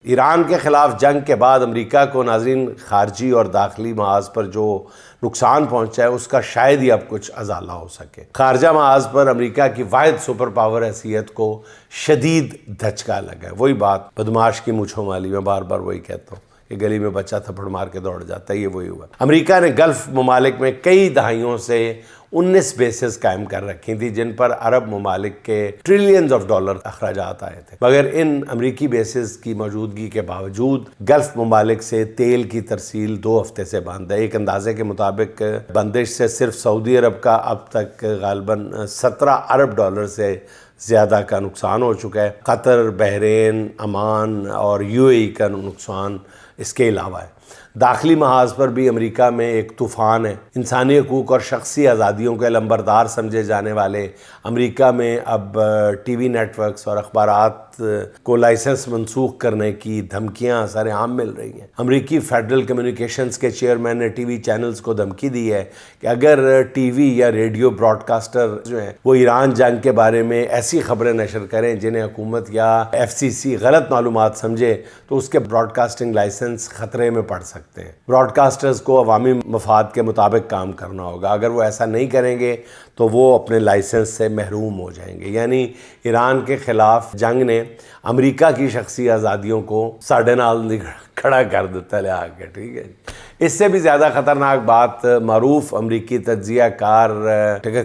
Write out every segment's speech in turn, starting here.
ایران کے خلاف جنگ کے بعد امریکہ کو ناظرین خارجی اور داخلی محاذ پر جو نقصان پہنچا ہے اس کا شاید ہی اب کچھ ازالہ ہو سکے۔ خارجہ محاذ پر امریکہ کی واحد سپر پاور حیثیت کو شدید دھچکا لگا ہے۔ وہی بات بدماش کی مونچھوں والی، میں بار بار وہی کہتا ہوں کہ گلی میں بچہ تھپڑ مار کے دوڑ جاتا ہے، یہ وہی ہوا۔ امریکہ نے گلف ممالک میں کئی دہائیوں سے 19 بیسز قائم کر رکھی تھی جن پر عرب ممالک کے ٹریلینز آف ڈالر اخراجات آئے تھے، مگر ان امریکی بیسز کی موجودگی کے باوجود گلف ممالک سے تیل کی ترسیل 2 ہفتے سے بند ہے۔ ایک اندازے کے مطابق بندش سے صرف سعودی عرب کا اب تک غالباً 17 ارب ڈالر سے زیادہ کا نقصان ہو چکا ہے۔ قطر، بحرین، عمان اور UAE کا نقصان اس کے علاوہ ہے۔ داخلی محاذ پر بھی امریکہ میں ایک طوفان ہے۔ انسانی حقوق اور شخصی آزادیوں کے علمبردار سمجھے جانے والے امریکہ میں اب ٹی وی نیٹ ورکس اور اخبارات کو لائسنس منسوخ کرنے کی دھمکیاں سر عام مل رہی ہیں۔ امریکی فیڈرل کمیونیکیشنز کے چیئرمین نے ٹی وی چینلز کو دھمکی دی ہے کہ اگر ٹی وی یا ریڈیو براڈ کاسٹر جو ہیں وہ ایران جنگ کے بارے میں ایسی خبریں نشر کریں جنہیں حکومت یا FCC غلط معلومات سمجھے تو اس کے براڈ کاسٹنگ لائسنس خطرے میں پڑ سکتے ہیں۔ براڈ کاسٹرز کو عوامی مفاد کے مطابق کام کرنا ہوگا، اگر وہ ایسا نہیں کریں گے تو وہ اپنے لائسنس سے محروم ہو جائیں گے۔ یعنی ایران کے خلاف جنگ نے امریکہ کی شخصی آزادیوں کو ساڑھے نال کھڑا کر دیتا لے آگے، ٹھیک ہے۔ اس سے بھی زیادہ خطرناک بات معروف امریکی تجزیہ کار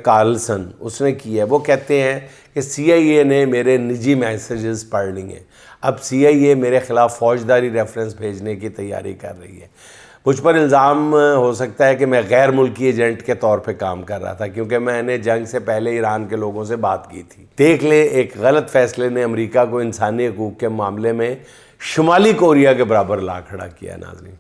کارلسن اس نے کی ہے۔ وہ کہتے ہیں کہ CIA نے میرے نجی میسیجز پڑھ لی ہیں، اب CIA میرے خلاف فوجداری ریفرنس بھیجنے کی تیاری کر رہی ہے۔ مجھ پر الزام ہو سکتا ہے کہ میں غیر ملکی ایجنٹ کے طور پہ کام کر رہا تھا کیونکہ میں نے جنگ سے پہلے ایران کے لوگوں سے بات کی تھی۔ دیکھ لیں، ایک غلط فیصلے نے امریکہ کو انسانی حقوق کے معاملے میں شمالی کوریا کے برابر لا کھڑا کیا۔ ناظرین